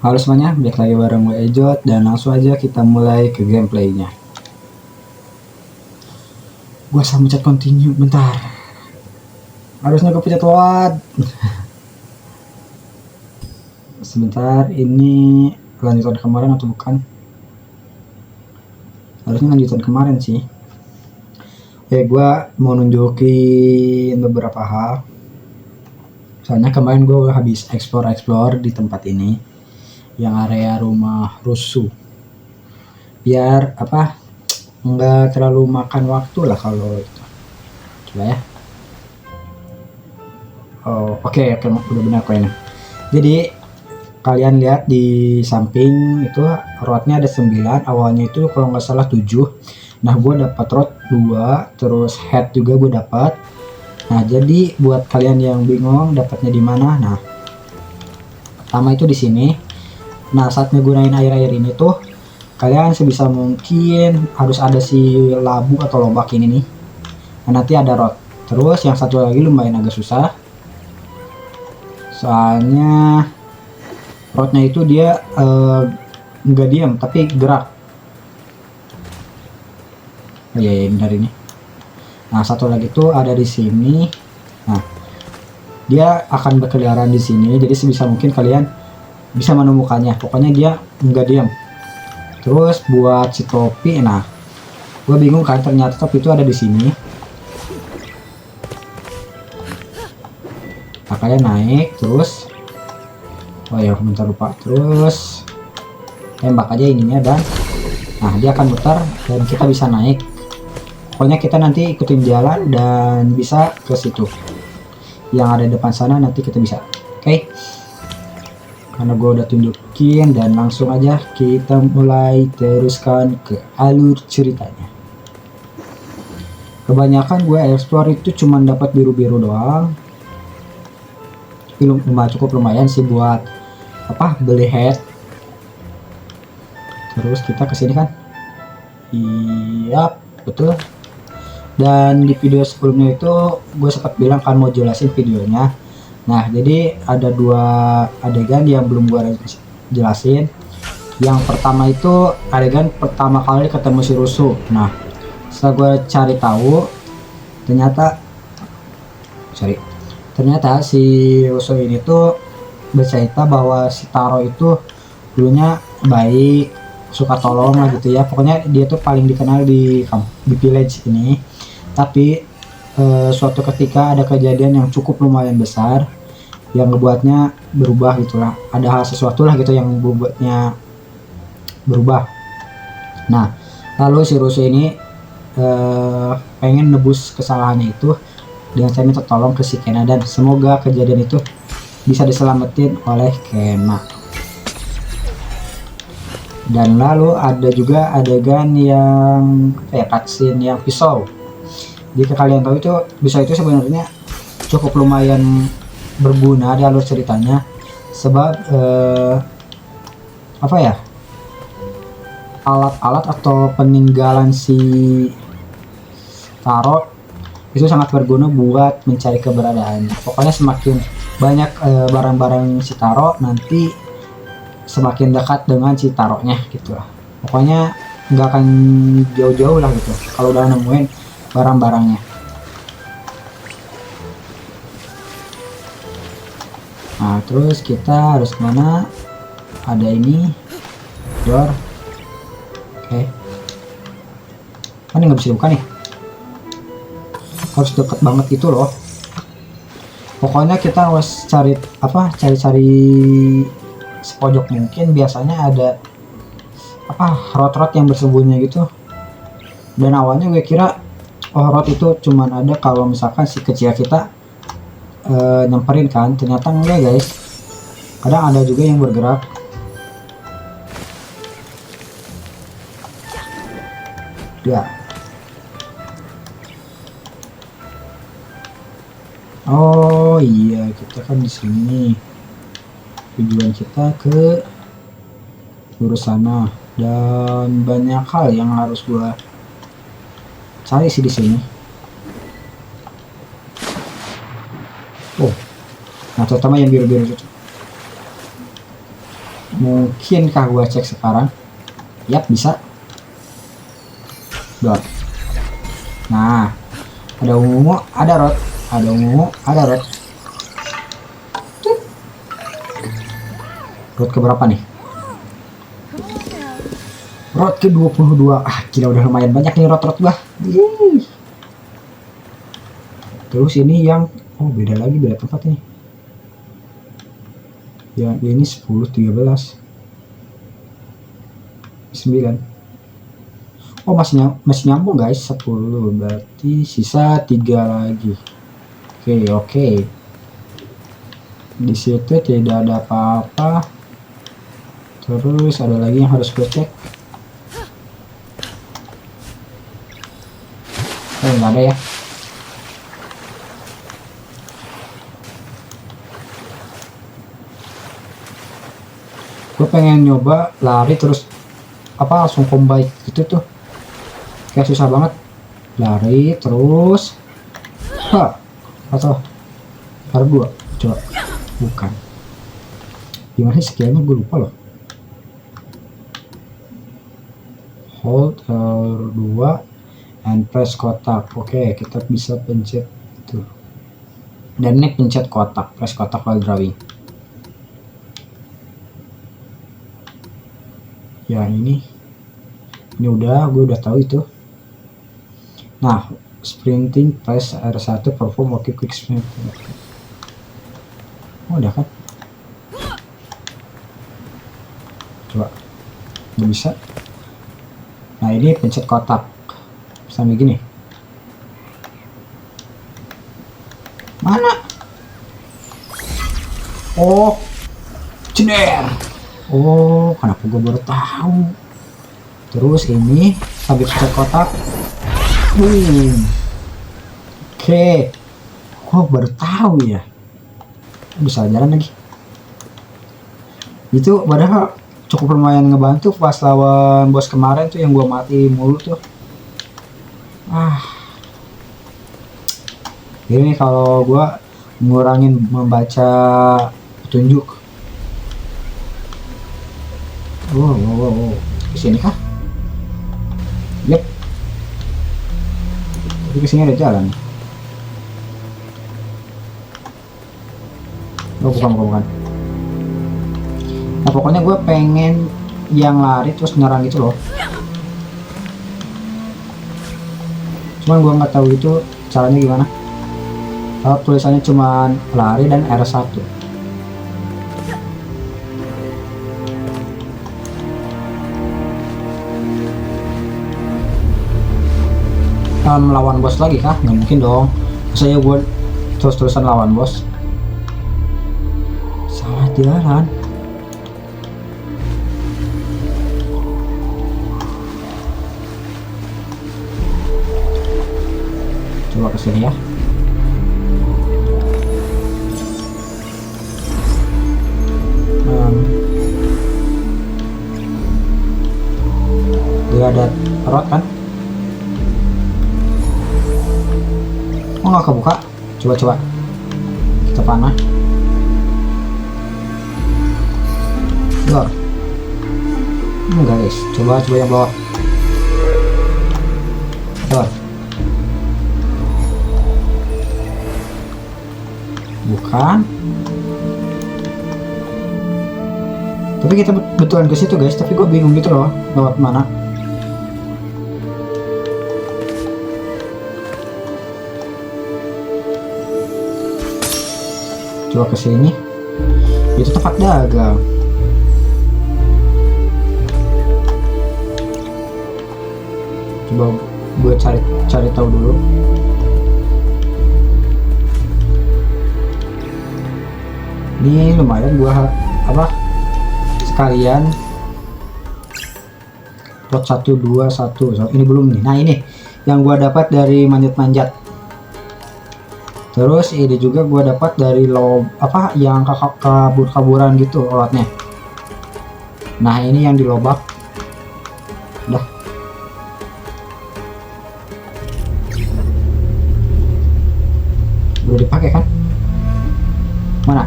Halo semuanya, balik lagi bareng gue Ejot dan langsung aja kita mulai ke gameplaynya. Gue sama pencet continue bentar. Harusnya gue pencet load. Sebentar, ini lanjutan kemarin atau bukan? Harusnya lanjutan kemarin sih. Oke, gue mau nunjukin beberapa hal. Soalnya kemarin gue habis explore di tempat ini, yang area rumah rusuh. Biar apa? Nggak terlalu makan waktu lah kalau itu. Coba ya. Oh, oke, udah benar kok ini. Jadi kalian lihat di samping itu rodnya ada 9, awalnya itu kalau nggak salah 7. Nah, gue dapat rod 2, terus head juga gue dapat. Nah, jadi buat kalian yang bingung dapatnya di mana, nah, pertama itu di sini. Nah, saat ngegunain air ini tuh kalian sebisa mungkin harus ada si labu atau lobak ini nih. Nah, nanti ada rod. Terus yang satu lagi lumayan agak susah. Soalnya rodnya itu dia nggak diam tapi gerak. Oh iya, benar ini. Nah, satu lagi tuh ada di sini. Nah, dia akan berkeliaran di sini, jadi sebisa mungkin kalian bisa menemukannya. Pokoknya dia nggak diam. Terus buat si topi, nah, gue bingung kan, ternyata topi itu ada di sini. Nah, kalian naik terus. Oh ya, bentar lupa. Terus tembak aja ininya dan nah, dia akan muter dan kita bisa naik. Pokoknya kita nanti ikutin jalan dan bisa ke situ yang ada depan sana, nanti kita bisa. Oke. Karena gue udah tunjukin dan langsung aja kita mulai teruskan ke alur ceritanya. Kebanyakan gue explore itu cuma dapat biru-biru doang. Tapi cukup lumayan sih buat apa, beli head. Terus kita kesini kan? Iya, betul. Dan di video sebelumnya itu gue sempat bilang kan mau jelasin videonya. Nah, jadi ada 2 adegan yang belum gue jelasin. Yang pertama itu adegan pertama kali ketemu si Rusuh. Nah, setelah gue cari tahu, ternyata si Rusuh ini tuh bercerita bahwa si Taro itu dulunya baik, suka tolong lah gitu ya. Pokoknya dia tuh paling dikenal di village ini. Tapi suatu ketika ada kejadian yang cukup lumayan besar yang ngebuatnya berubah gitulah. Ada hal sesuatu lah gitu yang membuatnya berubah. Nah, lalu si Rusuh ini pengen nebus kesalahannya itu dengan saya minta tolong ke si Kena, dan semoga kejadian itu bisa diselamatin oleh Kena. Dan lalu ada juga adegan yang cutscene yang pisau. Jika kalian tahu itu pisau itu sebenarnya cukup lumayan berguna di alur ceritanya, sebab apa ya, alat-alat atau peninggalan si Taro itu sangat berguna buat mencari keberadaannya. Pokoknya semakin banyak barang-barang si Taro, nanti semakin dekat dengan si Taronya gitu lah. Pokoknya nggak akan jauh-jauh lah gitu kalau udah nemuin barang-barangnya. Nah, terus kita harus kemana? Ada ini door. Oke. Kan nggak bisa dibuka nih. Harus deket banget gitu loh. Pokoknya kita harus cari sepojok mungkin. Biasanya ada rot-rot yang bersembunyi gitu. Dan awalnya gue kira rot itu cuman ada kalau misalkan si kecil kita nyamperin kan. Ternyata enggak guys, kadang ada juga yang bergerak. Ya. Oh iya, kita kan di sini. Tujuan kita ke lurus sana, dan banyak hal yang harus gua cari sih di sini. Oh, nah terutama yang biru-biru itu. Mungkinkah gua cek sekarang? Yap, bisa. Dot. Nah, ada ungu, ada rot, ada ungu, ada rot. Rot ke berapa nih? Rot ke 22. Ah, gila, udah lumayan banyak nih rot gua. Terus ini yang beda lagi, beda tempat ini. Ya, ini 10, 13, 9. Oh, masih nyambung guys. 10 berarti sisa 3 lagi. Oke. Di situ tidak ada apa-apa. Terus ada lagi yang harus gue cek. Nggak ada ya. Gue pengen nyoba lari terus langsung combine gitu tuh, kayak susah banget. Lari terus atau R2 coba, bukan gimana sih skillnya, gue lupa loh. Hold R2 and press kotak. Oke, kita bisa pencet itu, dan ini pencet kotak, press kotak while drawing. Ya, ini udah, gue udah tahu itu. Nah, sprinting press R1 perform quick sprint. Udah kan? Coba, nggak bisa. Nah, ini pencet kotak sampai gini. Mana? Oh, ceder. Oh, kenapa gue baru tahu? Terus ini sambil pencet kotak. Oke. Oh, baru tahu ya. Bisa jalan lagi. Itu padahal cukup lumayan ngebantu pas lawan bos kemarin tuh yang gue mati mulu tuh. Ini kalau gue ngurangin membaca petunjuk. Wow. Kesini kah? Yep. Tapi kesini ada jalan. Bukan. Nah, pokoknya gue pengen yang lari terus nyerang gitu loh. Cuman gue nggak tahu itu caranya gimana. Kalau tulisannya cuman lari dan R1. Melawan bos lagi kah? Nggak mungkin dong. Saya gue terus-terusan lawan bos. Salah jalan. Coba kesini ya. Dia ada rot kan? Oh, nggak kebuka. Coba kita panah. Enggak guys, coba yang bawah. Bukan. Tapi kita betulan ke situ guys, tapi gue bingung gitu loh lewat mana. Coba ke sini. Itu tempat dagang. Coba gue cari tahu dulu. Ini lumayan gua sekalian plot 1 2 1. So, ini belum nih. Nah, ini yang gua dapat dari manjat-manjat. Terus ini juga gua dapat dari yang kabur-kaburan gitu lotnya. Nah, ini yang dilobak. Udah. Udah dipakai kan? Mana?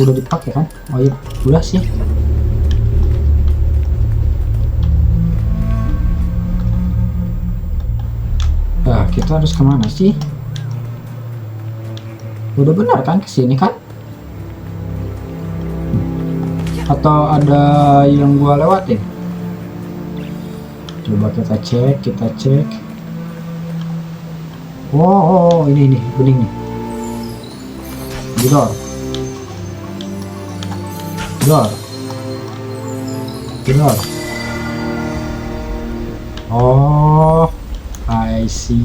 Udah dipakai kan? Oh iya, udah sih. Nah, kita harus kemana sih? Udah benar kan kesini kan? Atau ada yang gua lewatin? Coba kita cek. Oh, ini bening nih. Door. Oh, I see.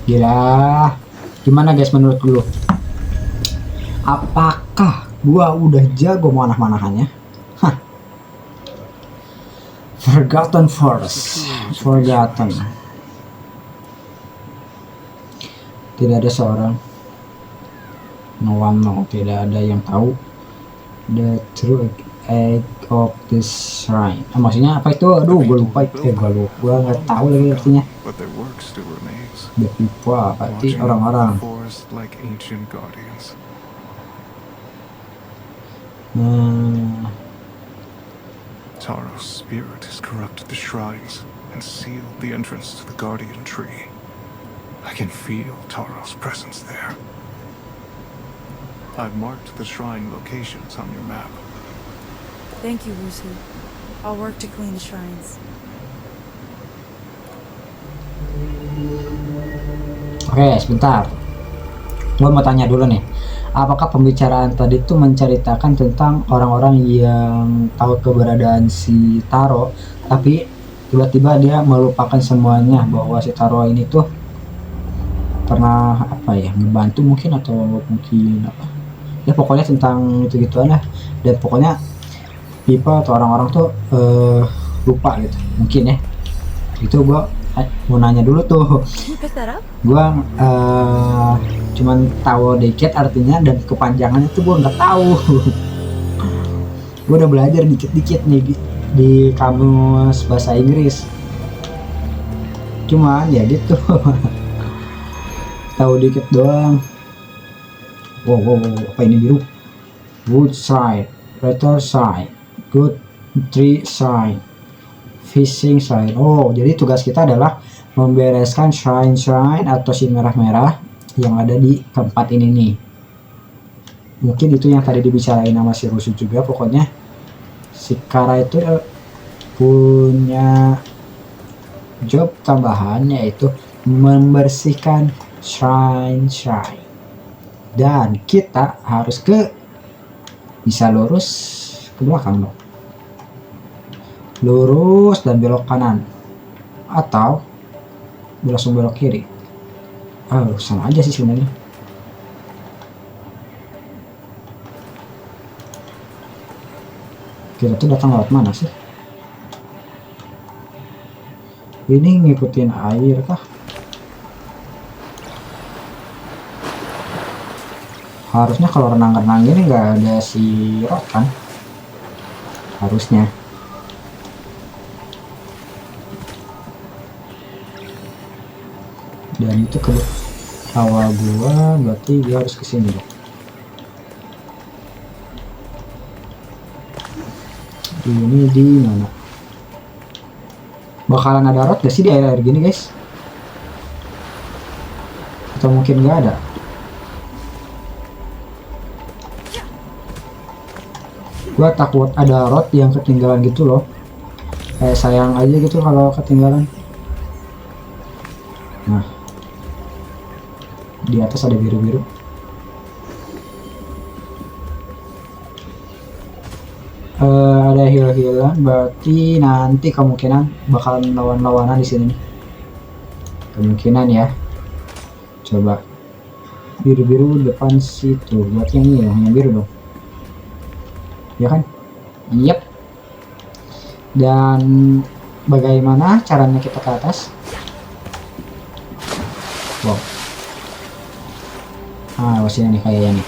Gila. Gimana guys menurut lu? Apakah gua udah jago manah-manahannya? Hah. Forgotten Forest. Tidak ada seorang. No, tidak ada yang tahu the true egg of this shrine. Maksudnya apa itu? Aduh, gue lupa. Gue nggak tahu lagi artinya. The people, berarti orang-orang. Taro's spirit has corrupted the shrines and sealed the entrance to the guardian tree. I can feel Taro's presence there. I've marked the shrine locations on your map. Thank you, Wusu. I'll work to clean the shrines. Oke, sebentar. Gue mau tanya dulu nih. Apakah pembicaraan tadi itu menceritakan tentang orang-orang yang tahu keberadaan si Taro, tapi tiba-tiba dia melupakan semuanya, bahwa si Taro ini tuh pernah apa ya, membantu mungkin, atau mungkin apa? Ya pokoknya tentang itu-gituan lah. Dan pokoknya people atau orang-orang tuh lupa gitu mungkin ya. Itu gua mau nanya dulu tuh. Gua cuman tahu dikit artinya, dan kepanjangannya tuh gua nggak tahu. Gua udah belajar dikit-dikit nih di kamus bahasa Inggris, cuman ya gitu. Tahu dikit doang. Wow, apa ini biru? Wood side, water side, good tree side, fishing side. Oh, jadi tugas kita adalah membereskan shrine atau si merah-merah yang ada di tempat ini nih. Mungkin itu yang tadi dibicarain sama si Rusu juga. Pokoknya si Kara itu punya job tambahan, yaitu membersihkan shrine. Dan kita harus bisa lurus ke belakang dong. Lurus dan belok kanan, atau langsung belok kiri. Sama aja sih sebenarnya. Kita tuh datang lewat mana sih? Ini ngikutin air kah? Harusnya kalau renang-renang ini nggak ada si Rod kan? Harusnya. Dan itu ke awal gua, berarti dia harus kesini dong. Ini di mana? Bakalan ada Rod gak sih di air-air gini guys? Atau mungkin nggak ada? Gua takut ada Rod yang ketinggalan gitu loh. Kayak sayang aja gitu kalau ketinggalan. Nah, di atas ada biru-biru. Ada heal-healan, berarti nanti kemungkinan bakalan lawan-lawanan di sini nih. Kemungkinan ya. Coba biru-biru depan situ, buat yang ini yang biru dong. Ya kan? Yep. Dan bagaimana caranya kita ke atas? Wow. Sini nih kayaknya nih.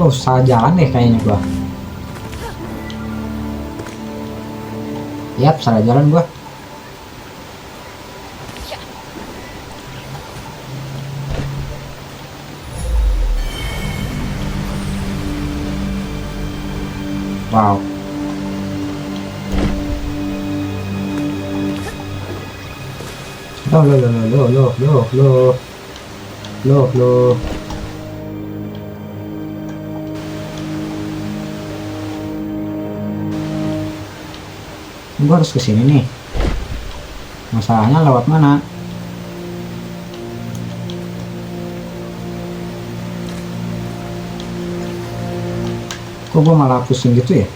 Salah jalan deh kayaknya gua. Yap, salah jalan gua. Wow. Loh. Gua harus ke sini nih. Masalahnya lewat mana? Kok gua malah pusing gitu ya?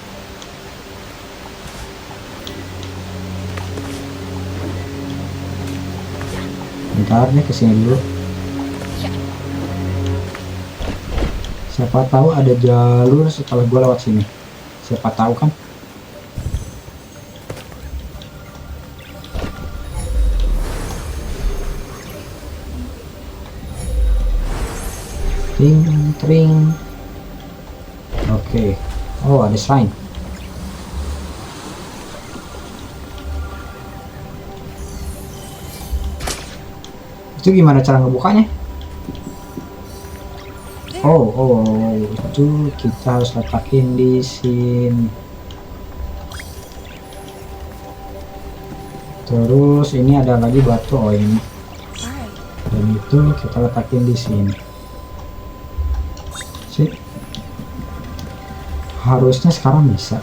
Bentar deh, kesini dulu. Siapa tahu ada jalur setelah gua lewat sini. Siapa tahu kan? Tring. Oke. Oh, ada shrine. Itu gimana cara ngebukanya? Oh, itu kita harus letakin di sini. Terus ini ada lagi batu, oh ini. Dan itu kita letakin di sini. Sih. Harusnya sekarang bisa.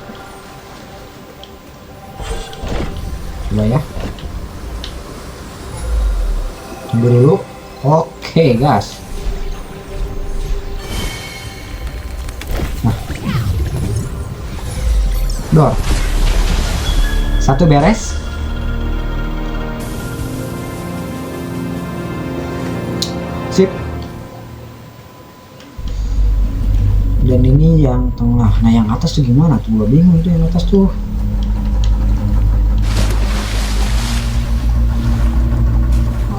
Coba ya. Tunggu dulu. Oke, gas. Nah. Dor. Satu beres. Sip. Dan ini yang tengah. Nah, yang atas tuh gimana tuh? Gua bingung tuh yang atas tuh.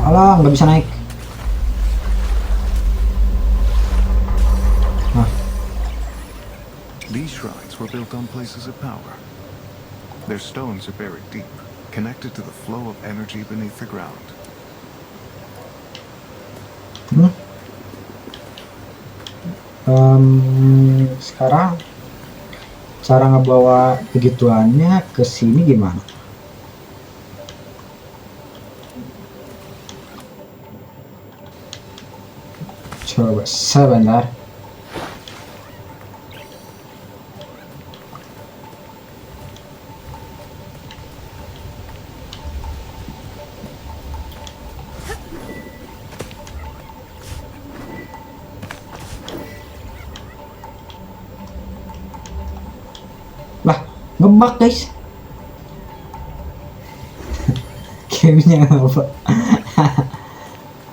Alah, nggak bisa naik. Nah. These shrines were built on places of power. Their stones are buried deep, connected to the flow of energy beneath the ground. Sekarang cara ngebawa begituannya ke sini gimana? Coba sebentar. Lah, ngebug guys. Gamenya apa?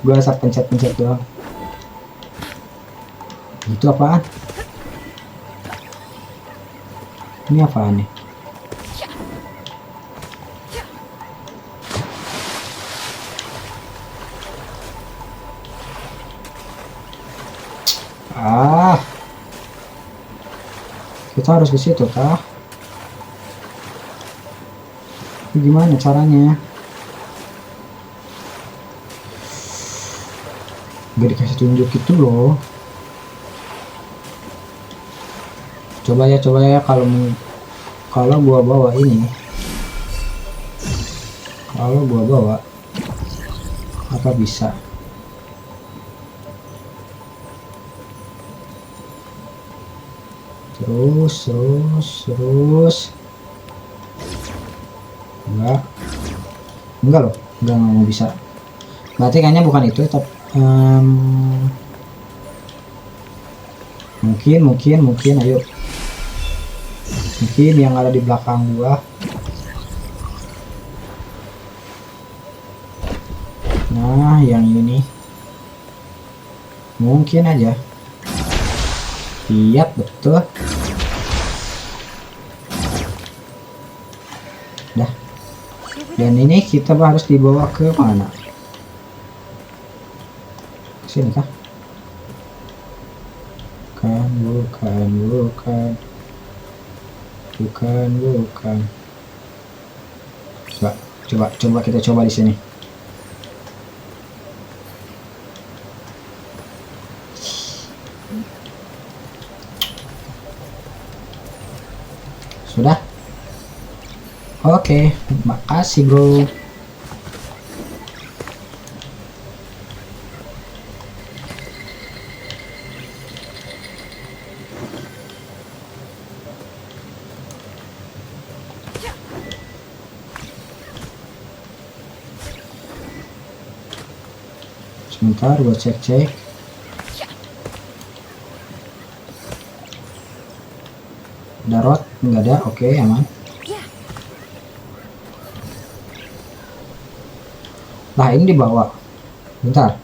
Gua asal pencet-pencet doang. Itu apaan? Ini apaan nih? Kita harus ke situ kah? Gimana caranya? Gak dikasih tunjuk itu loh. Coba ya kalau gua bawa ini, apa bisa? Terus enggak loh, enggak mau bisa. Berarti kayaknya bukan itu, tapi mungkin ayo. Mungkin yang ada di belakang gua. Nah, yang ini. Mungkin aja. Iya, betul. Dah. Dan ini kita harus dibawa ke mana? Ke sini kah? Bukan. Coba kita coba di sini. Sudah? Oke, makasih bro. Sebentar, gue cek. Ada rot? Nggak ada, oke, aman. Nah, ini dibawa. Bentar.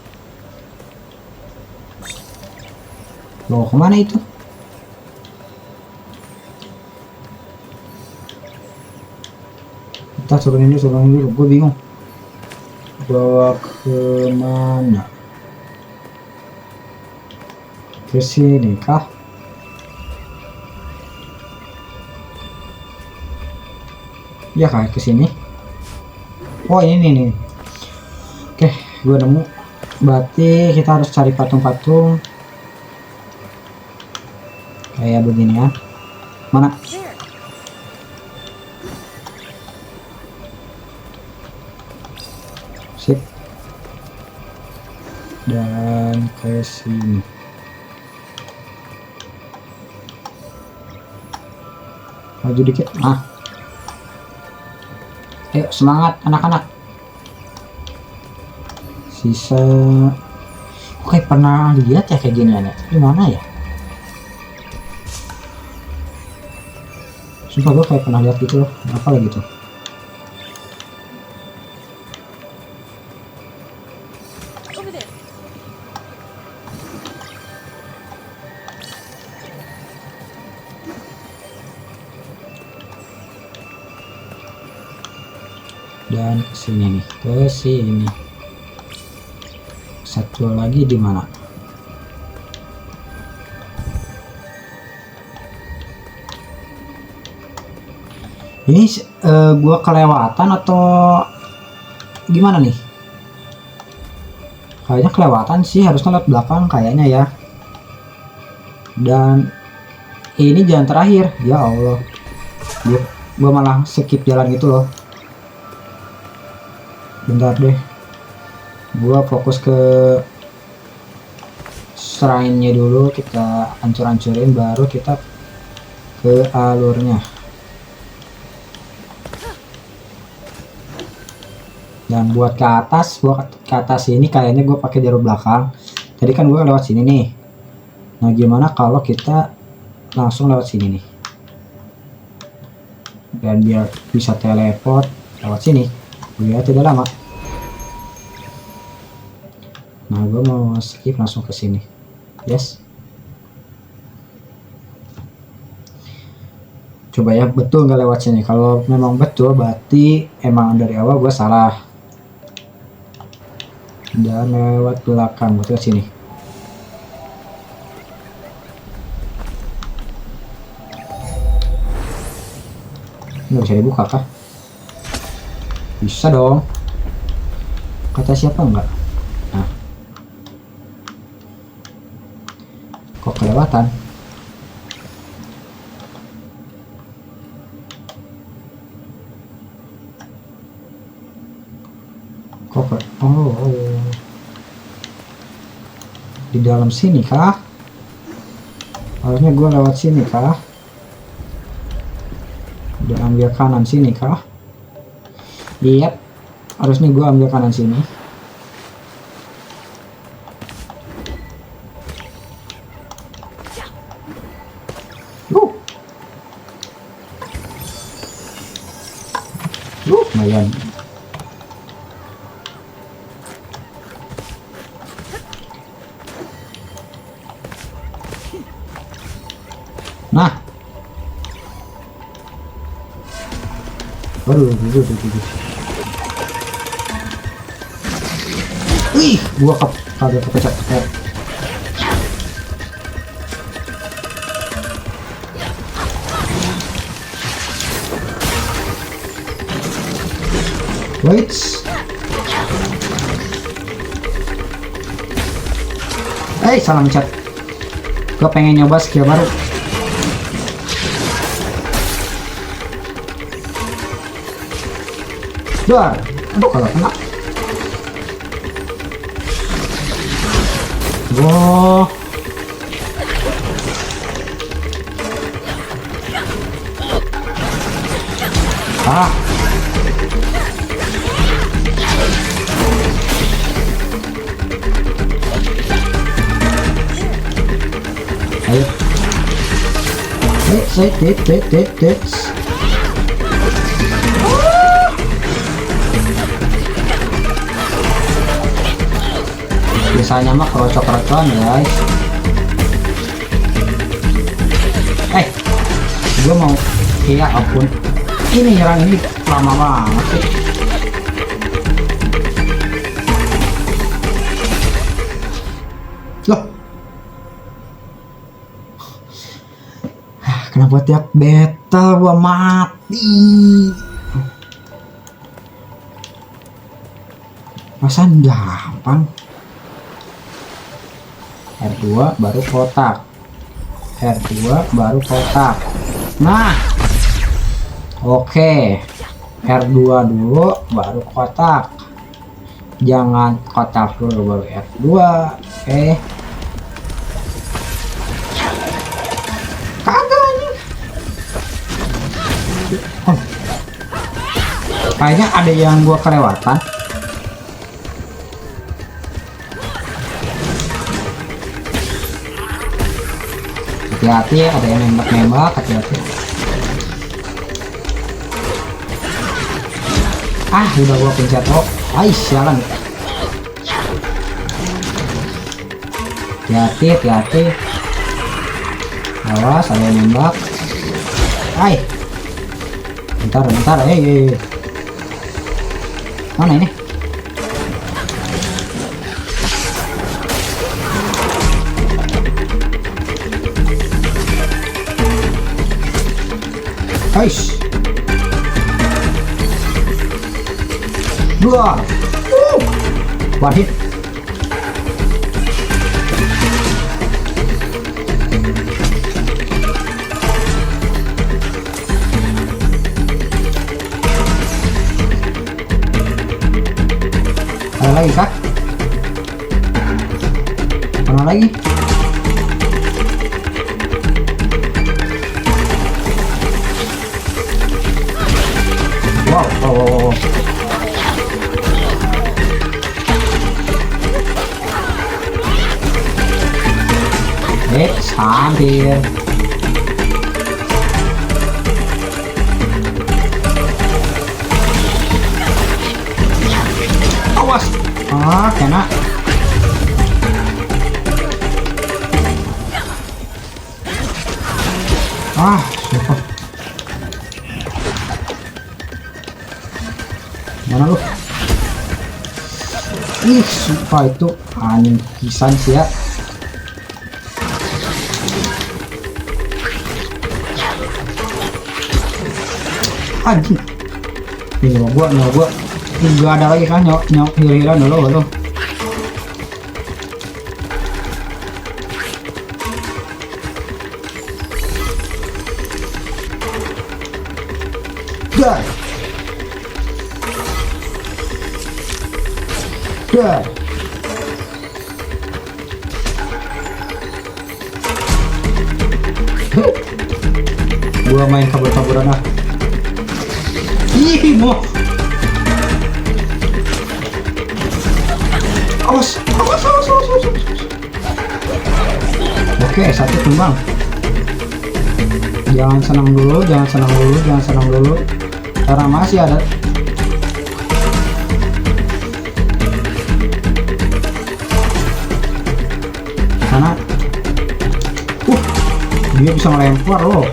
Loh, kemana itu? Kita turunin dulu, gue bingung. Bawa kemana? Ke sini kah? Ya kah ke sini? Oh ini nih. Oke, gue nemu. Berarti kita harus cari patung-patung kayak begini ya. Mana? Sip. Dan ke sini. Maju dikit. Nah. Ayo semangat anak-anak. Sisa. Oke, pernah lihat ya kayak gini ya. Di mana ya? Sumpah gue kayak pernah lihat gitu loh. Apa lagi tuh? Dan kesini nih, kesini. Satu lagi di mana? Ini gua kelewatan atau gimana nih? Kayaknya kelewatan sih, harusnya lewat belakang kayaknya ya. Dan ini jalan terakhir, ya Allah. Gua malah skip jalan gitu loh. Bentar deh, gua fokus ke shrine-nya dulu, kita hancur-hancurin baru kita ke alurnya. Dan buat ke atas ini kayaknya gue pakai jalur belakang. Tadi kan gue lewat sini nih. Nah gimana kalau kita langsung lewat sini nih, dan biar bisa teleport lewat sini biar tidak lama. Nah gue mau skip langsung ke sini. Yes, coba ya betul nggak lewat sini. Kalau memang betul berarti emang dari awal gue salah. Dan lewat belakang betul sini. Nggak bisa dibuka kah? Bisa dong. Kata siapa enggak? Nah, kok kelewatan? Oh, di dalam sini kah? Harusnya gue lewat sini kah? Dan ambil kanan sini kah? Iya, harusnya gue ambil kanan sini. Lumayan. Nah, waduh. Wih, gua kagak kepecah. Wait. Salah mencet. Gue pengen nyoba skill baru. Duar. Aduh kalau kena. Wow. Ah. Ayo. Wait. Biasanya mah kerocok-kerocokan guys. Gue mau, ya ampun, ini nyerang ini lama banget sih. Loh, kenapa tiap beta gua mati? Perasaan gampang. R2 baru kotak. R2 baru kotak. Nah, oke. R2 dulu baru kotak. Jangan kotak dulu baru R2. Oke. Kagak nih. Kayaknya ada yang gua kelewatan. Hati-hati, ada yang nembak-nembak, hati-hati. Udah gua pencet. Sialan. Hati-hati. Awas, ada yang nembak. Bentar. Mana ini? Dua. One hit. Ada lagi kah? Mana lagi? Wow. Hampir. Awas. Kena. Super. Mana lu? Sumpah itu anjing pisan sih ya. Anjing. Ini gua nggak ada lagi kan nyok hilang dulu. Dar. Gua main kabur-kaburan ah. Mau. Awas. Oke, satu tumbang. Jangan senang dulu. Karena masih ada. Karena dia bisa melempar loh.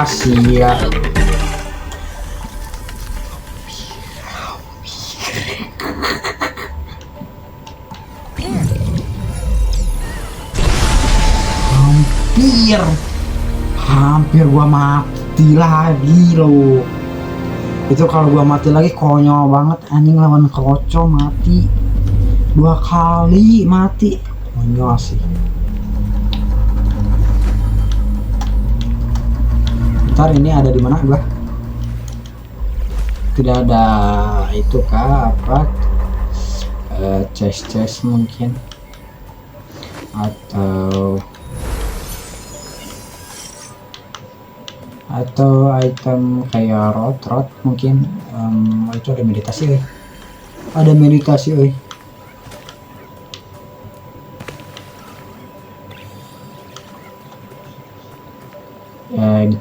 Siap. hampir gua mati lagi loh. Itu kalau gua mati lagi konyol banget anjing, lawan Kroco mati 2 kali mati, konyol sih. Ntar ini ada di mana gua? Tidak ada itu kah apa? Chest mungkin, atau item kayak rod mungkin. Itu ada meditasi gitu.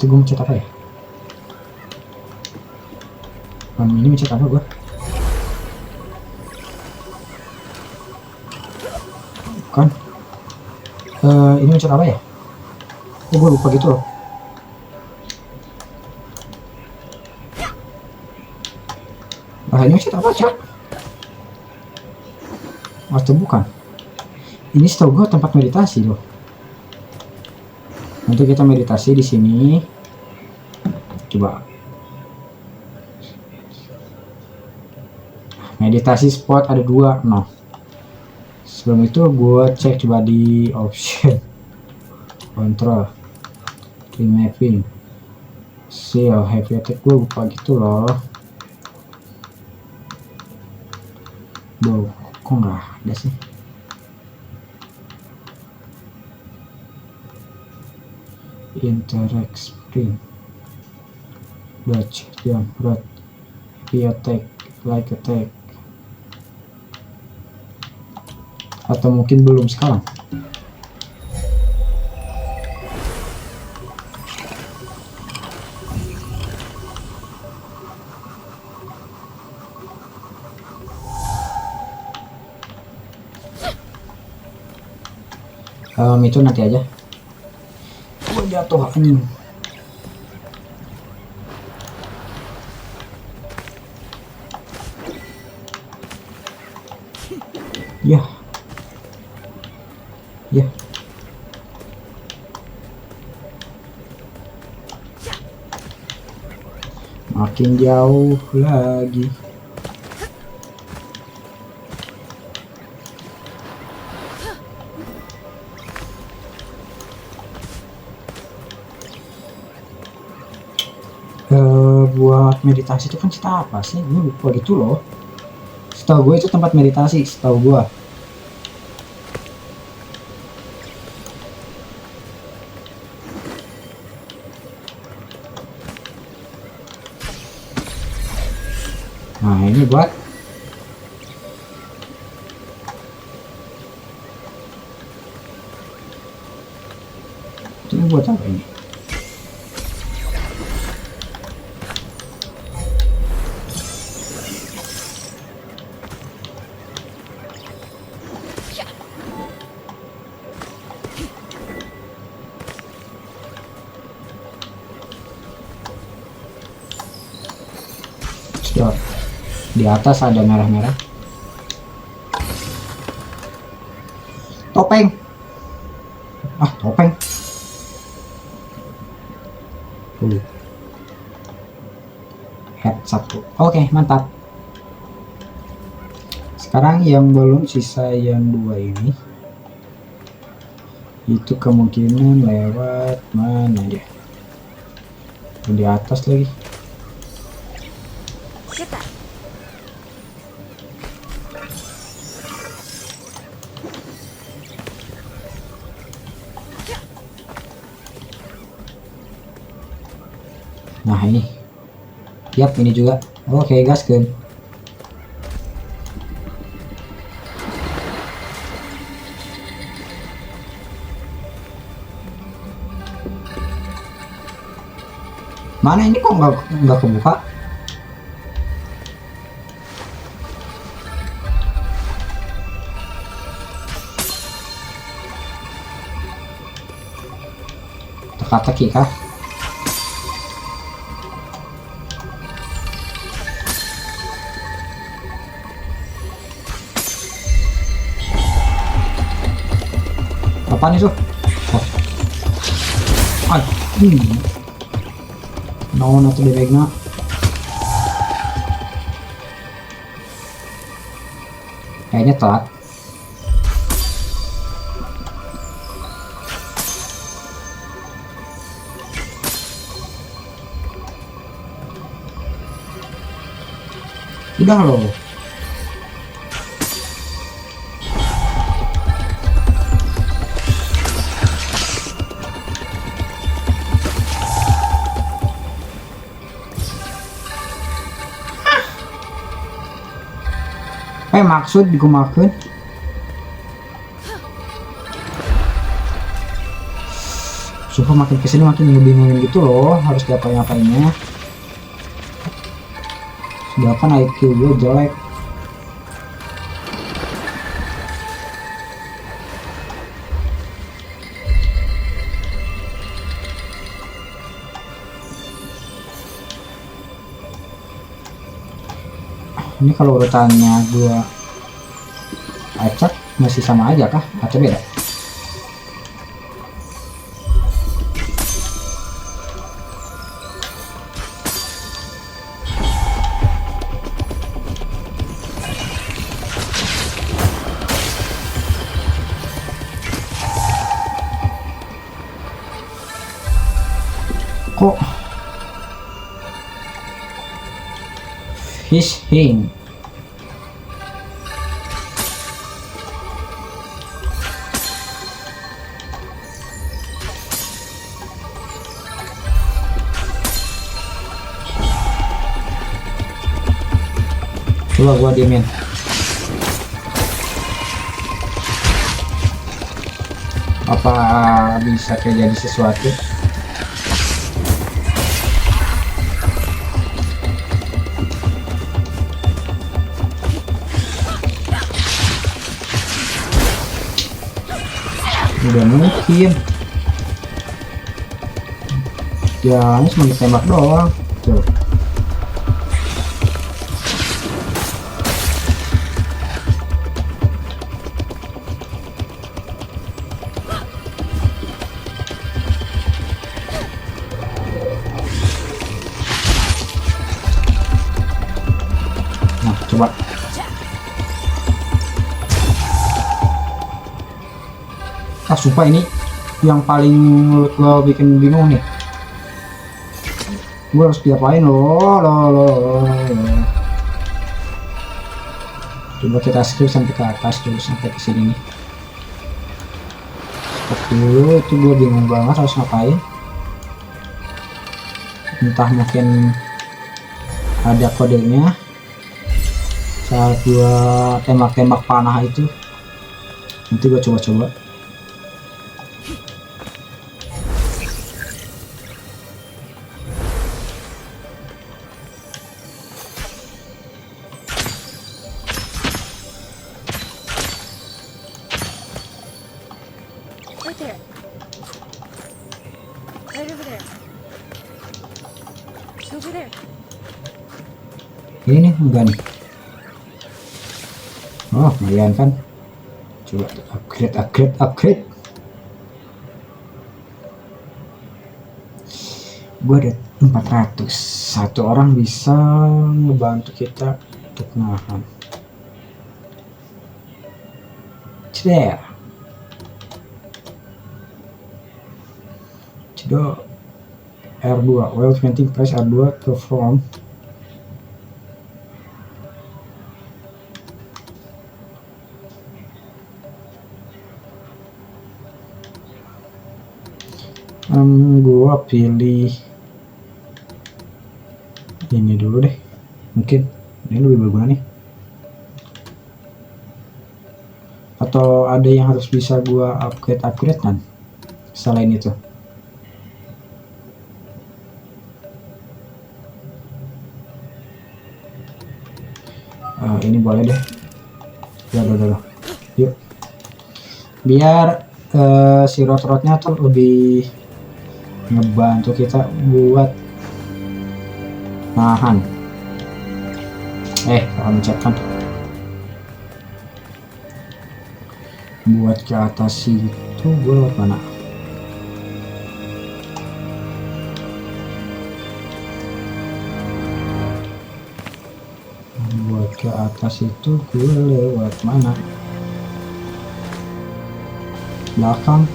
Gue mencet apa ya? Ini mencet apa gue? Bukan. Ini mencet apa ya? Gue lupa gitu loh. Ini mencet apa, Cak? Atau bukan? Ini setahu gue tempat meditasi loh. Nanti kita meditasi di sini. Coba. Meditasi spot ada 2. No. Sebelum itu gue cek coba di option. Control. Remapping. Seal heavy attack, gue lupa gitu loh. Kok nggak ada sih? Interact spring, dodge, jump, rod, heavy attack, like attack. Atau mungkin belum sekarang. Itu nanti aja. Gue jatuh anjing. Ya. Makin jauh lagi. Buat meditasi itu kan kita apa sih? Gue lupa gitu loh. Setahu gue itu tempat meditasi, setahu gue. Nah ini buat apa ini? Di atas ada merah-merah. Topeng. Topeng. Head 1. Oke, mantap. Sekarang yang belum sisa yang 2 ini. Itu kemungkinan lewat mana dia? Di atas lagi. Nah ini, yap ini juga. Oke, gaskeun. Mana ini kok nggak kebuka? Teka-teki kah? Apaan itu? Naon atuh bebegna. Kayaknya telat. Udah loh. Maksud digumakeun. Sumpah makin kesini makin ngebingungin gitu loh, harus diapain-apainnya. Sedangkan IQ gue jelek. Ini kalau urutannya gua acak masih sama aja kah atau beda? Kok fishing? Coba gua diemin. Apa bisa terjadi sesuatu? Udah mungkin. Ya, ini cuma ditembak doang. Tuh. Nah, coba. Sumpah ini yang paling menurut gua bikin bingung nih. Gua harus diapain loh. Coba kita skip sampai ke atas dulu, sampai ke sini nih. Stop dulu, itu gua bingung banget harus ngapain. Entah mungkin ada kodenya saat gua tembak-tembak panah itu. Nanti gua coba-coba. Right there. Right over there. Over there. Ini nih, enggak nih. Oh, lumayan kan. Coba upgrade. Gua ada 400. Satu orang bisa ngebantu kita untuk nahan. Ceder. R2 while venting, press R2 to perform. Gua pilih ini dulu deh, mungkin ini lebih berguna nih. Atau ada yang harus bisa gua upgrade kan selain itu? Ini boleh deh. Udah. Yuk. Biar si rot-rotnya tuh lebih ngebantu kita buat nahan. Kalau mencetkan buat ke atas itu gue lewat mana? atas itu gue lewat mana? Belakang.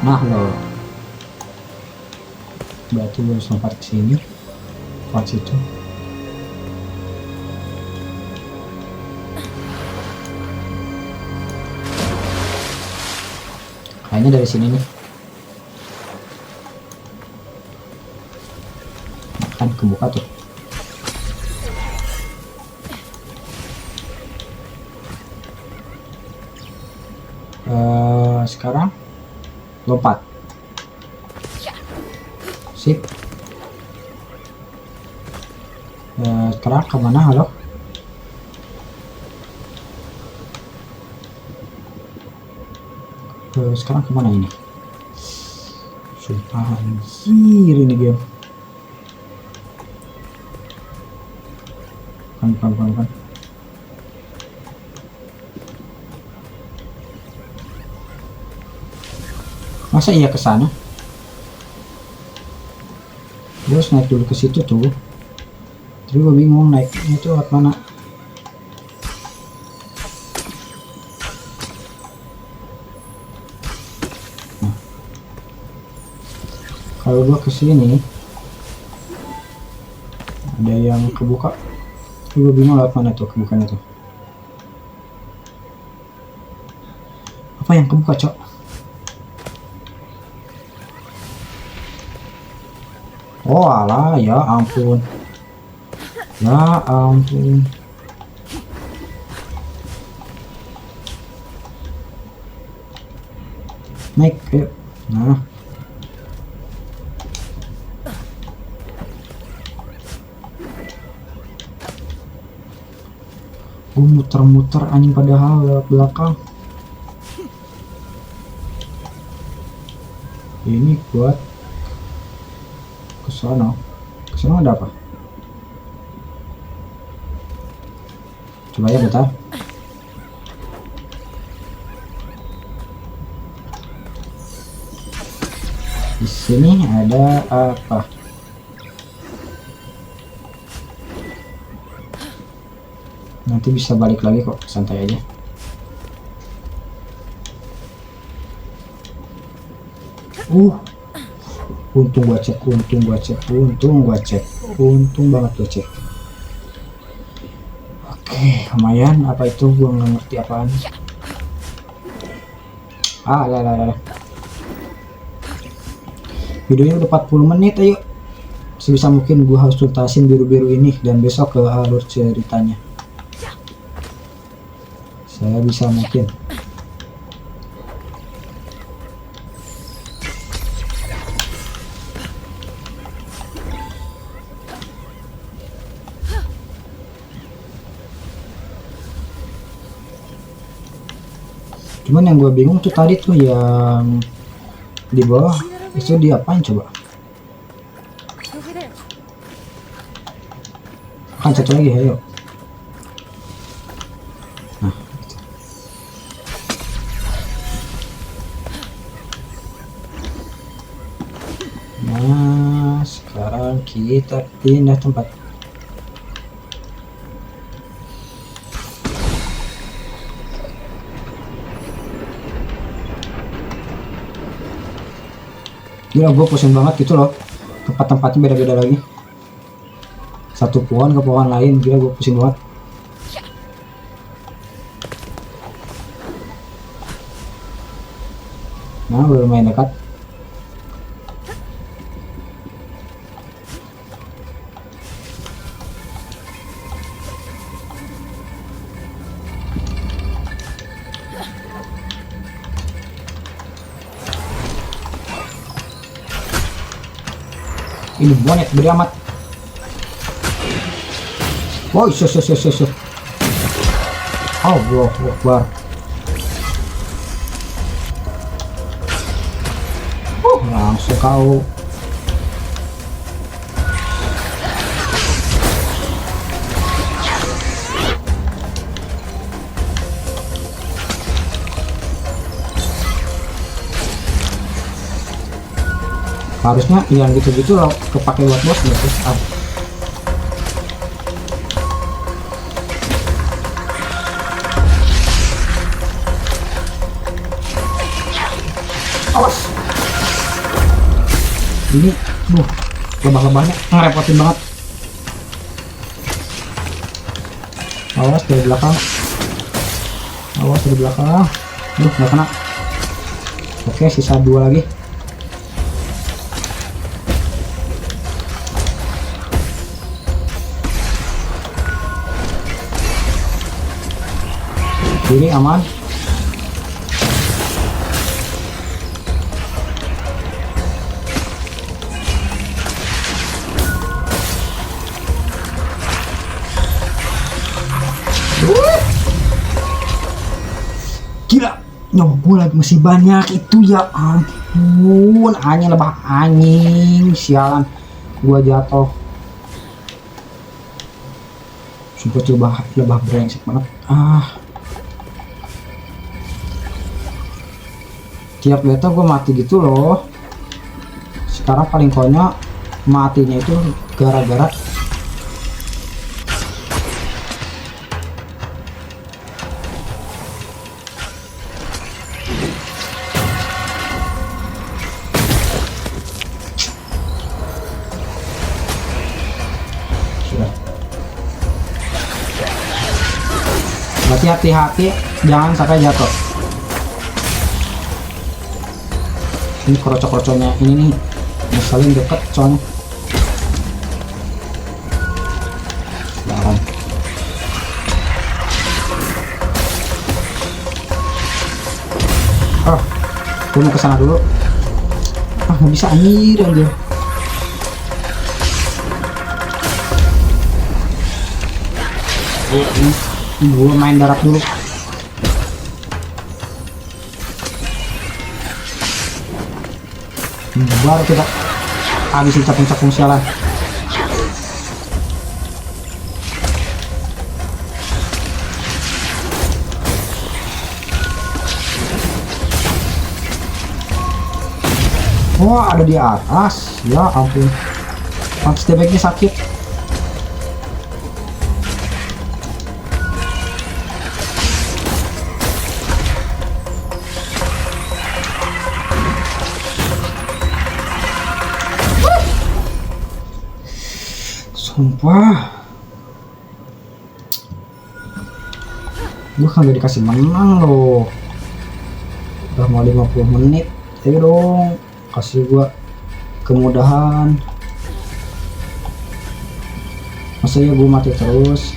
Nah loh. Berarti gue harus lompat ke sini. Lewat situ. Kayaknya dari sini nih. Nah, kan kebuka tuh. Sekarang lompat. Sip. Sekarang kemana? Halo? Sekarang kemana ini? Sumpah anjir ini game. Kan. Masa iya ke sana? Gue harus naik dulu ke situ tuh. Tapi gue bingung naiknya tuh lewat mana. Nah. Kalau gue ke sini ada yang kebuka. Tapi gue bingung lewat mana tuh kebukanya tuh. Apa yang kebuka, Cok? Oh alah, ya ampun. Ya ampun. Naik, yuk. Nah. Gue muter-muter anjing padahal lewat belakang. Ini buat kesana ada apa? Coba ya bentar. Di sini ada apa? Nanti bisa balik lagi kok, santai aja. Untung gua cek, untung banget gua cek. Oke, lumayan. Apa itu? Gua nggak ngerti apaan. Lah. Videonya udah 40 menit, ayo. Sebisa mungkin gua harus tuntasin biru-biru ini dan besok ke alur ceritanya. Saya bisa mungkin. Cuman yang gue bingung tuh tadi tuh yang di bawah itu diapain coba? Kan satu lagi, ayo. Nah, sekarang kita pindah tempat. Gila, gue pusing banget gitu loh. Tempat-tempatnya beda-beda lagi. Satu pohon ke pohon lain, gila gue pusing banget. Nah, udah lumayan dekat. Ini bonet gede amat. Woi, Allahu Akbar. Langsung kau. Harusnya yang gitu-gitu loh kepake buat bos gitu. Ini lebah-lebahnya ngerepotin banget. Awas dari belakang, awas dari belakang. Nggak kena. Oke, sisa 2 lagi. Kiri aman. Gila, nyogok lagi masih banyak itu, ya ampun. Anjing, lebah anjing, sialan, gua jatuh. Sumpah tuh lebah brengsek banget. Tiap beta gue mati gitu loh. Sekarang paling konyol matinya itu gara-gara sudah. Berarti hati-hati jangan sampai jatuh. Ini kroco-kroconya ini nih saling deket soalnya. Jangan. Gue mau kesana dulu. Nggak bisa, anjir. Gue main darat dulu. Baru kita habisin capung-capung sialan. Wah, ada di atas. Ya ampun, pantas debeknya sakit. Sumpah, gue kan gak dikasih menang loh. Udah mau 50 menit. Ayo dong, kasih gue kemudahan. Masa ya gue mati terus.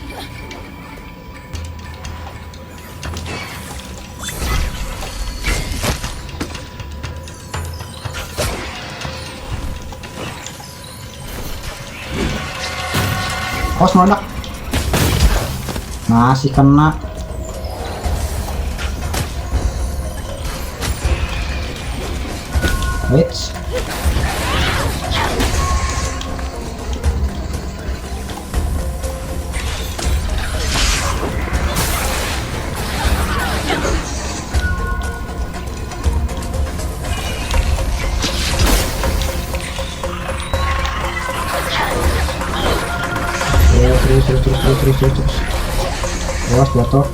Meledak. Masih kena. Wait. Terus. Awas jatuh.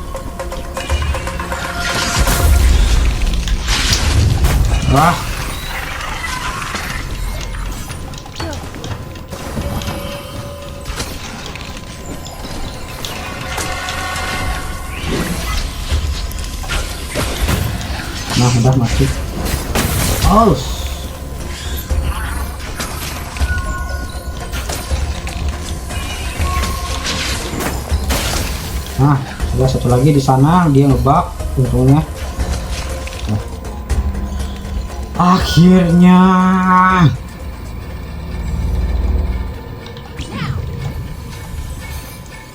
Wah. Nah, udah mati. Nah, ada satu lagi di sana, dia ngebug untungnya. Nah. Akhirnya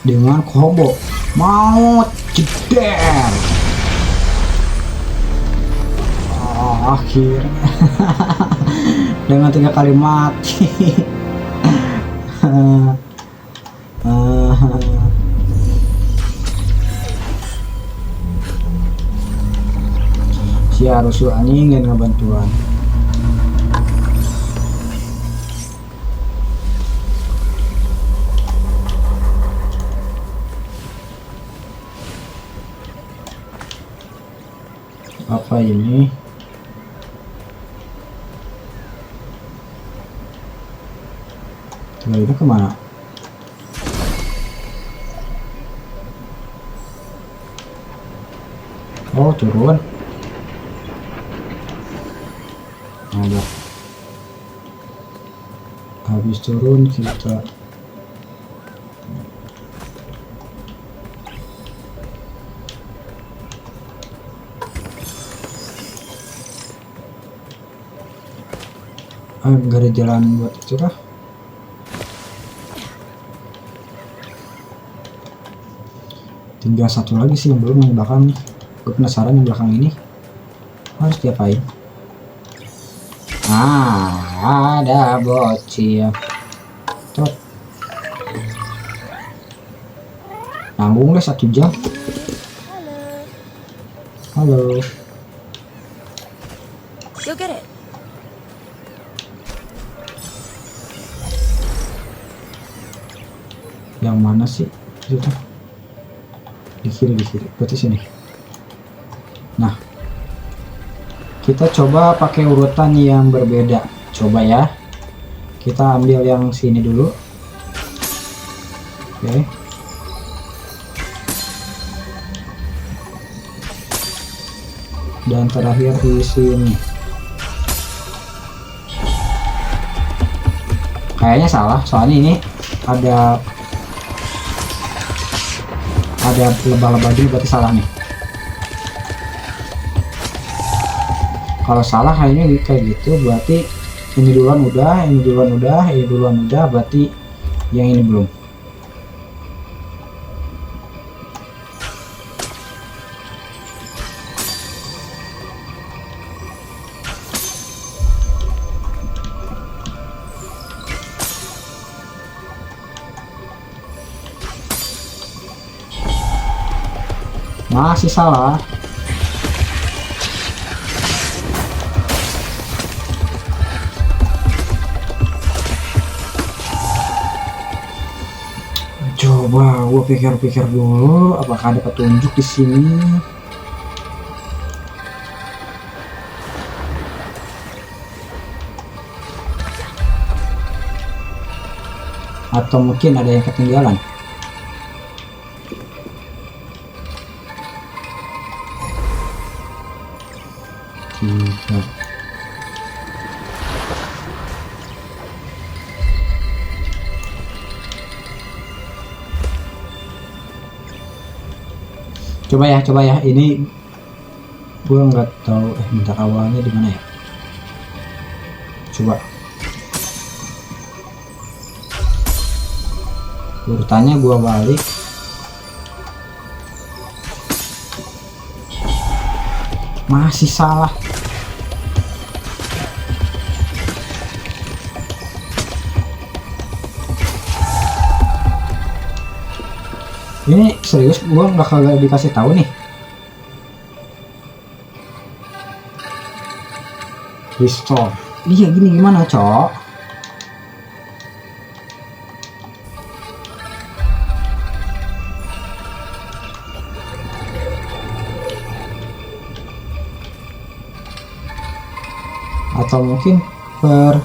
dengan combo maut jeder. Akhirnya dengan 3 kali mati. Si Harusu anjing ingin ngebantuan. Apa ini? Tinggal ini kemana? Oh, turun. Ada. Habis turun kita nggak ada jalan buat itu kah? Tinggal satu lagi sih yang belum, yang belakang nih. Gue penasaran yang belakang ini harus diapain. Ada bocil. Tot. Nanggung deh 1 jam. Halo. You'll get it. Yang mana sih? Itu. Di kiri, berarti sini. Nah, kita coba pakai urutan yang berbeda. Coba ya, kita ambil yang sini dulu. Oke. Dan terakhir di sini. Kayaknya salah, soalnya ini ada lebah-lebah dulu, berarti salah nih. Kalau salah hanya kayak gitu, berarti ini duluan udah, ini duluan udah, berarti yang ini belum. Masih salah. Coba gue pikir-pikir dulu, apakah ada petunjuk di sini? Atau mungkin ada yang ketinggalan? Tiga. Coba ya, ini gue nggak tahu minta awalnya di mana ya. Coba urutannya gue balik. Masih salah. Ini serius, gua nggak kagak dikasih tahu nih. Restore. Iya gini gimana, Cok? Atau mungkin per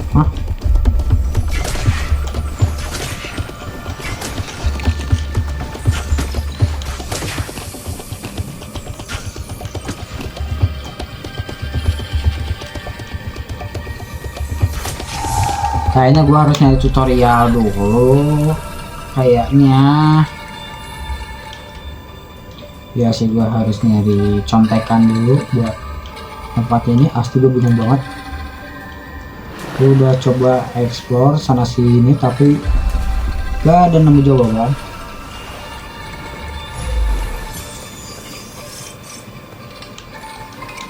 Hah? Kayaknya gua harus nyari tutorial dulu. Kayaknya ya sih, gua harus nyari contekan dulu buat tempat ini. Asli gue bingung banget. Gue udah coba explore sana sini tapi gak ada nemu jawaban.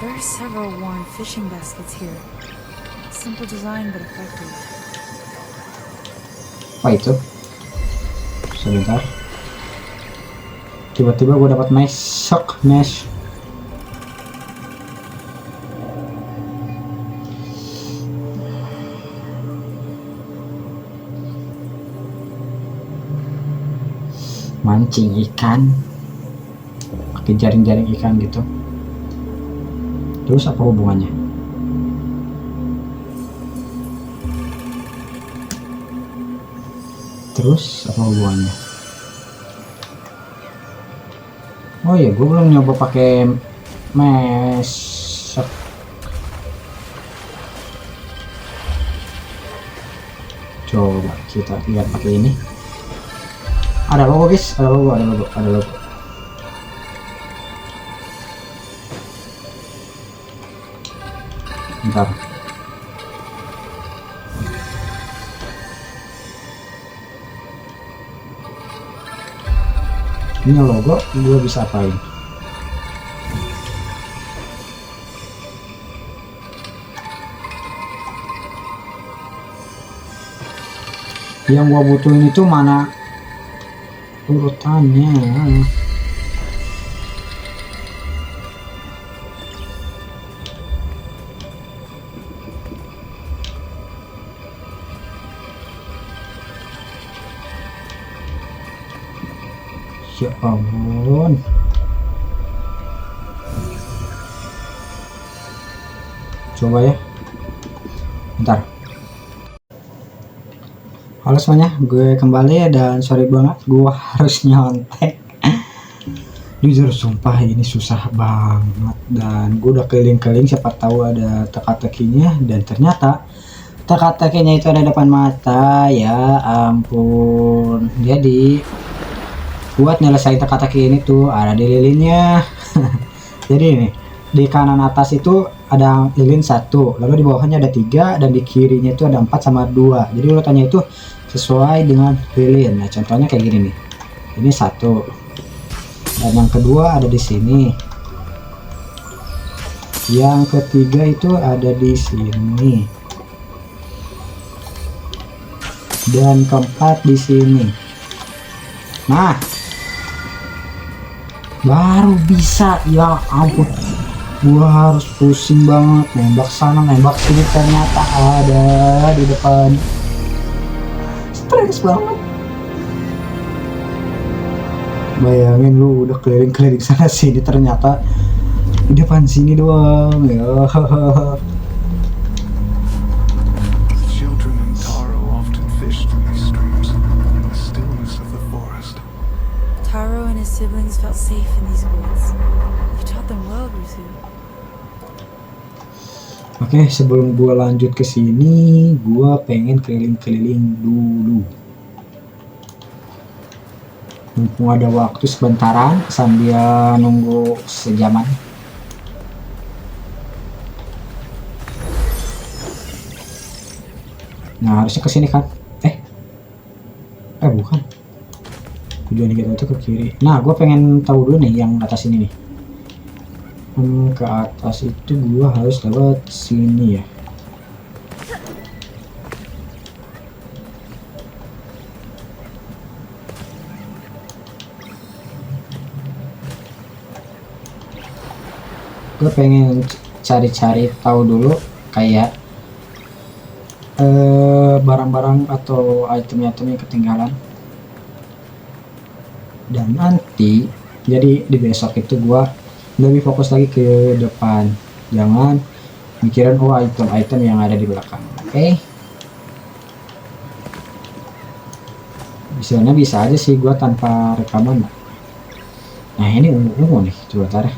There are several worn fishing baskets here. Simple design but effective. Apa itu? Sebentar. Tiba-tiba gue dapat mesh. mancing ikan, pakai jaring-jaring ikan gitu. Terus apa hubungannya? Oh iya, gue belum nyoba pakai mesh. Coba kita lihat pakai ini. Ada logo guys, ada logo. Bentar. Ini logo, gue bisa apain? Yang gua butuhin itu mana urutannya? Ya ampun. Coba ya. Bentar. Halo semuanya, gue kembali dan sorry banget gue harus nyontek. Jujur sumpah ini susah banget, dan gue udah keliling-keliling siapa tahu ada teka-tekinya, dan ternyata teka-tekinya itu ada depan mata. Ya ampun. Jadi buat nyelesain teka-teki ini tuh ada di lilinnya. Jadi ini di kanan atas itu ada lilin 1, lalu di bawahnya ada 3, dan di kirinya itu ada 4 sama 2. Jadi urutannya itu sesuai dengan lilin. Nah contohnya kayak gini nih, ini 1, dan yang kedua ada di sini, yang ketiga itu ada di sini, dan keempat di sini. Nah baru bisa. Ya ampun, gua harus pusing banget nembak sana nembak sini, ternyata ada di depan. Stres banget. Bayangin lu udah keliling-keliling sana sini, ternyata di depan sini doang. Ya Children in Taro often fished from these streams in the stillness of the forest. Taro and his siblings felt safe in these woods. You taught them well, Rusu. Oke, sebelum gua lanjut ke sini, gua pengen keliling-keliling dulu. Mumpung ada waktu sebentaran sambil nunggu sejaman. Nah, harusnya ke sini kan? Bukan. Tujuan kita itu ke kiri. Nah, gue pengen tahu dulu nih yang atas ini nih. Ke atas itu gue harus lewat sini ya. Gue pengen cari-cari tahu dulu kayak barang-barang atau item-item yang ketinggalan. Dan nanti jadi di besok itu gua lebih fokus lagi ke depan, jangan mikirin item-item yang ada di belakang. Oke. Bisa aja sih gua tanpa rekaman. Nah ini ungu nih, coba tarik.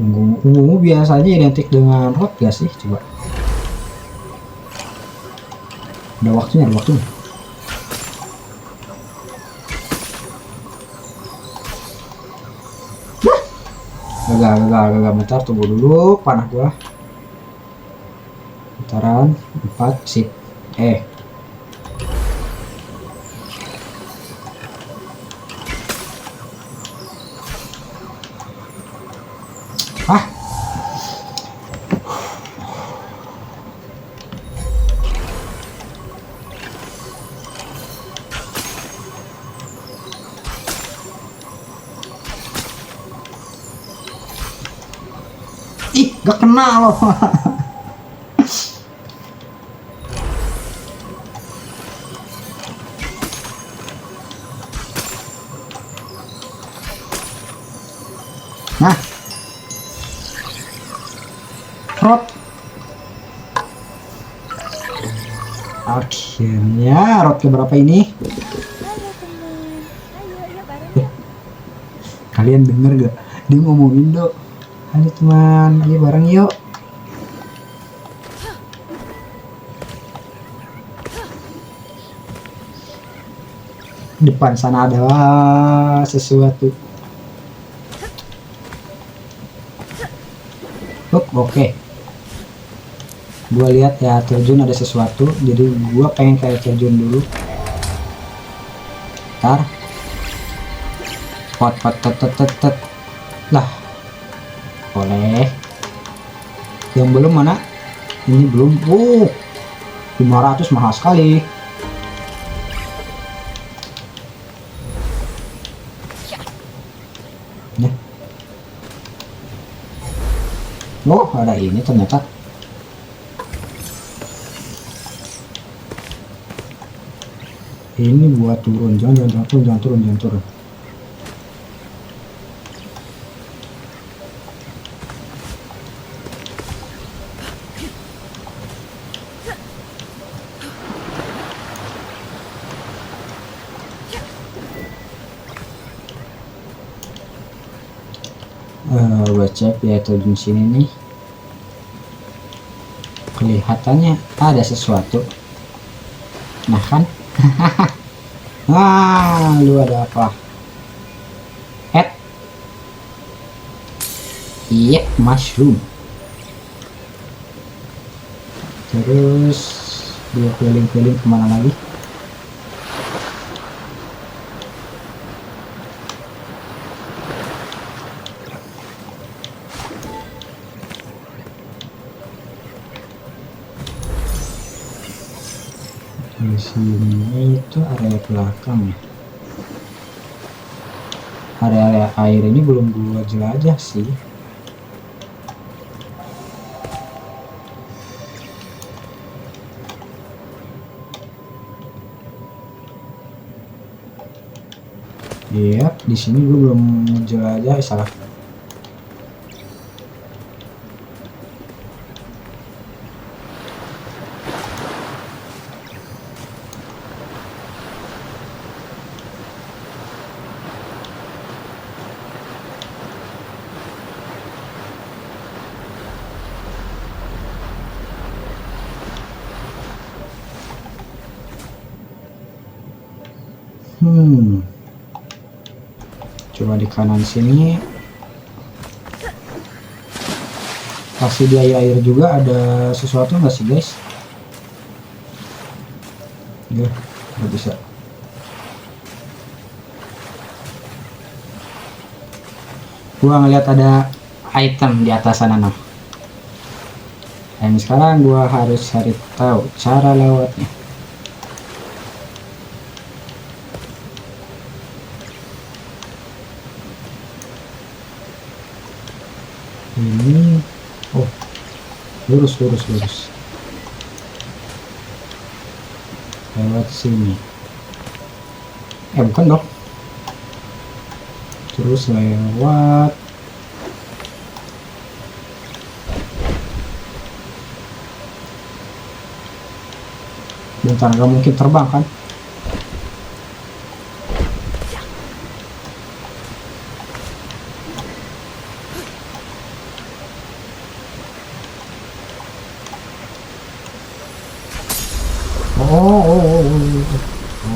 Ungu biasanya identik dengan hot gak sih? Coba. Ada waktunya. Gagal, bentar, tunggu dulu panah gua. Bentaran, 4, sip. Ih, gak kena loh. Nah, Rod. Akhirnya Rod keberapa ini? Halo teman. Ayo bareng. Kalian denger gak? Dia ngomong Indo. Halo teman, ayo bareng yuk. Depan sana ada sesuatu. Oke. Gua lihat ya terjun ada sesuatu, jadi gua pengen kayak terjun dulu. Ntar. Pot. Lah. Boleh. Yang belum mana? Ini belum. 500 mahal sekali. Nah. Oh, ada ini ternyata. Ini buat turun, jangan turun. Gue cek ya turun sini nih. Kelihatannya ada sesuatu. Nah kan? Lu ada apa? Iya, mushroom. Terus dia keliling-keliling kemana lagi? Di sini itu area belakang ya. Area air ini belum gua jelajah sih. Iya, di sini gua belum jelajah, salah. Coba di kanan sini. Pasti di air juga ada sesuatu nggak sih guys? Ya, nggak bisa. Gua ngeliat ada item di atas sana noh. Dan sekarang gua harus cari tahu cara lewatnya. Ini lurus lewat sini, bukan dong, terus lewat bentar, nggak mungkin terbang kan?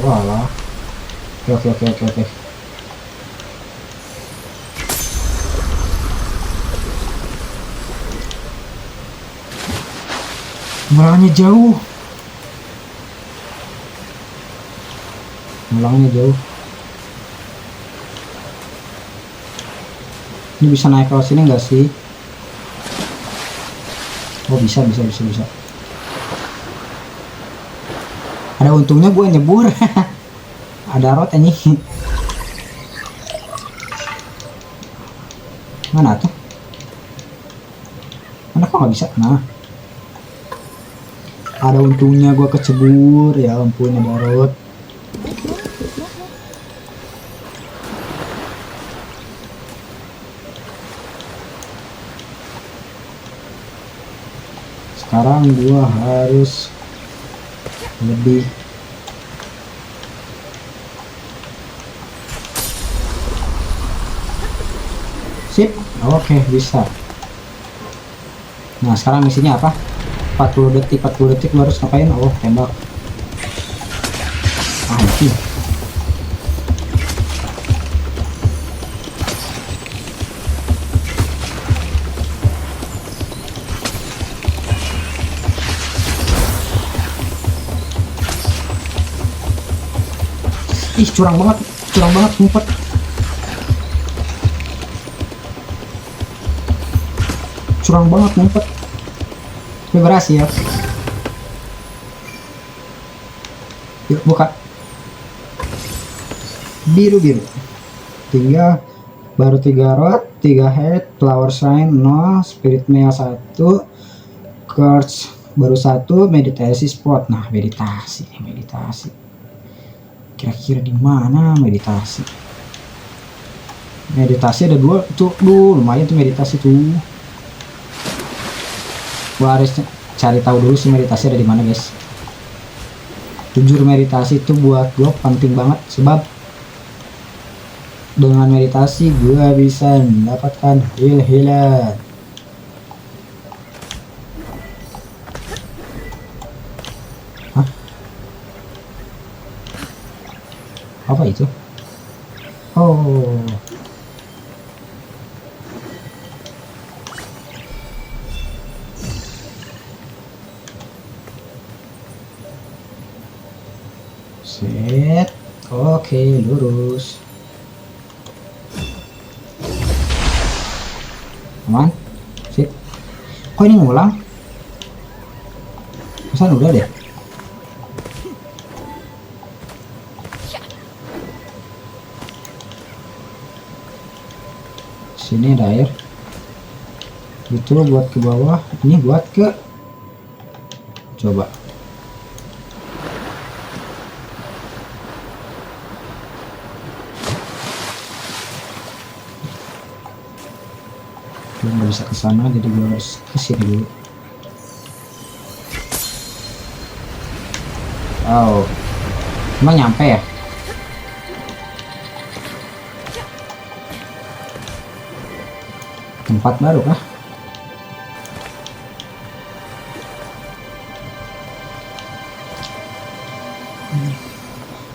Walah. Oke. Mulangnya jauh. Ini bisa naik ke sini nggak sih? Oh, bisa. Ada untungnya gue nyebur. Ada rot ini. Mana tuh? Mana kok nggak bisa? Nah, ada untungnya gue kecebur. Ya ampun, ada rot. sekarang gua harus lebih sip. Oke, bisa. Nah sekarang misinya apa? 40 detik lu harus ngapain? Oh, tembak. Anjing. Ih, curang banget ngumpet. Tapi berhasil. Yuk buka. Biru. Tinggal baru 3 rod, 3 head, flower sign 0, spirit mail 1, curse baru 1, meditasi spot. Nah, meditasi. Kira-kira di mana meditasi? Meditasi ada 2 tuh. Lumayan tuh meditasi tuh. Gua harus cari tahu dulu sih meditasi ada di mana, guys. Jujur meditasi itu buat gua penting banget, sebab dengan meditasi gua bisa mendapatkan heal-healan. Hah? Apa itu? Oh. Set. Oke, lurus. Aman. Sip. Kok ini ngulang? Pesan udah deh. Sini ada air. Itu buat ke bawah, ini buat ke coba. Nggak bisa ke sana, jadi gue harus ke sini dulu. Oh, emang nyampe ya? Tempat baru kah?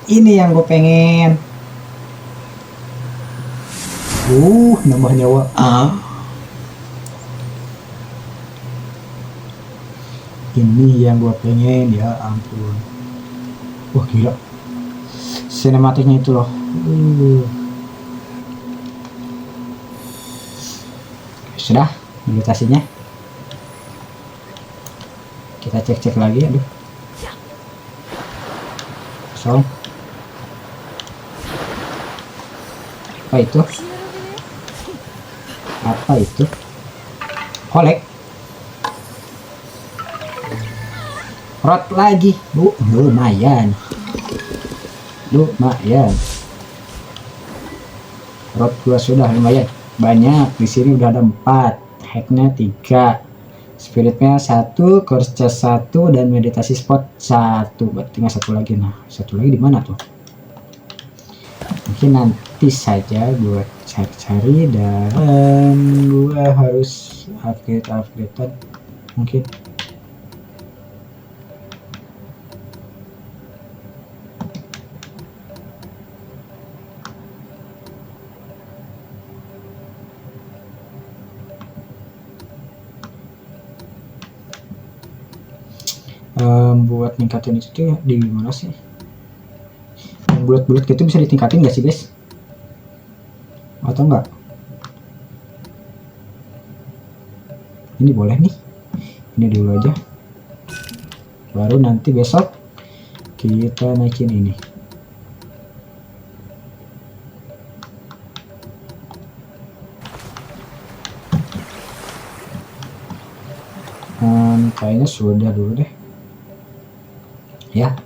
Ini yang gue pengen. Nambah nyawa. Ini yang gue pengen, ya ampun. Wah gila, sinematiknya itu loh. Sudah meditasinya, kita cek lagi. Aduh, kosong. Apa itu? Kolek rot lagi, Bu. Lumayan. Rot gua sudah lumayan banyak. Di sini udah ada 4, hacknya 3, spiritnya 1, curse 1, dan meditasi spot 1. Berarti tinggal 1 lagi. Nah, 1 lagi di mana tuh? Mungkin nanti saja gua cari, dan gua harus upgrade mungkin. Buat ningkatin itu di mana sih? Yang bulat-bulat gitu bisa ditingkatin nggak sih, guys? Atau enggak? Ini boleh nih. Ini dulu aja. Baru nanti besok kita naikin ini. Kayaknya sudah dulu deh. Ya,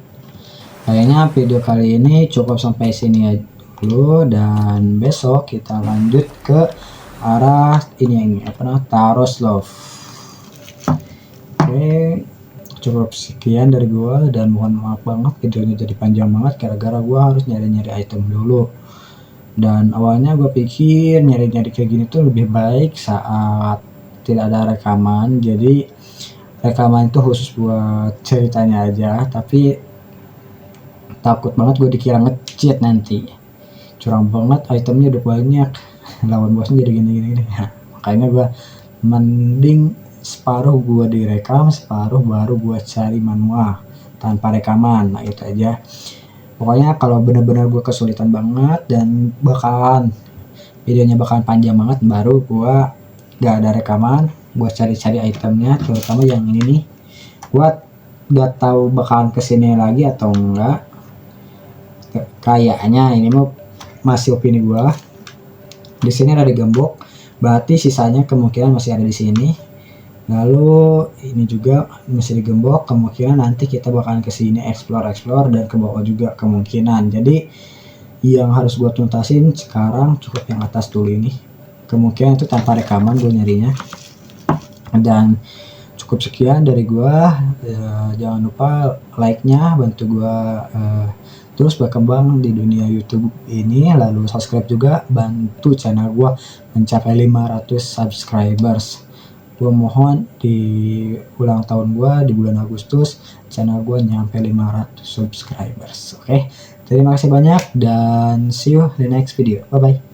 kayaknya video kali ini cukup sampai sini aja dulu, dan besok kita lanjut ke arah ini apa namanya, Taros Love. Oke, cukup sekian dari gua, dan mohon maaf banget videonya jadi panjang banget gara-gara gua harus nyari-nyari item dulu. Dan awalnya gua pikir nyari-nyari kayak gini tuh lebih baik saat tidak ada rekaman, jadi rekaman itu khusus buat ceritanya aja, tapi takut banget gue dikira nge-cheat nanti. Curang banget, itemnya udah banyak, lawan bosnya jadi gini-gini. Makanya gue mending separuh gue direkam, separuh baru gue cari manual tanpa rekaman. Nah itu aja. Pokoknya kalau bener-bener gue kesulitan banget dan bakalan videonya bakalan panjang banget, baru gue gak ada rekaman, gue cari-cari itemnya, terutama yang ini nih. Gue gak tahu bakalan kesini lagi atau enggak. Kayaknya ini mau masih opini gua. Di sini ada digembok, berarti sisanya kemungkinan masih ada di sini. Lalu ini juga masih digembok, kemungkinan nanti kita bakalan ke sini explore dan ke bawah juga kemungkinan. Jadi yang harus gua tuntasin sekarang cukup yang atas dulu ini. Kemungkinan itu tanpa rekaman gua nyarinya. Dan cukup sekian dari gua. Jangan lupa like-nya, bantu gua terus berkembang di dunia YouTube ini, lalu subscribe juga, bantu channel gua mencapai 500 subscribers. Gua mohon di ulang tahun gua di bulan Agustus channel gua nyampe 500 subscribers. Oke, terima kasih banyak dan see you di next video. Bye bye.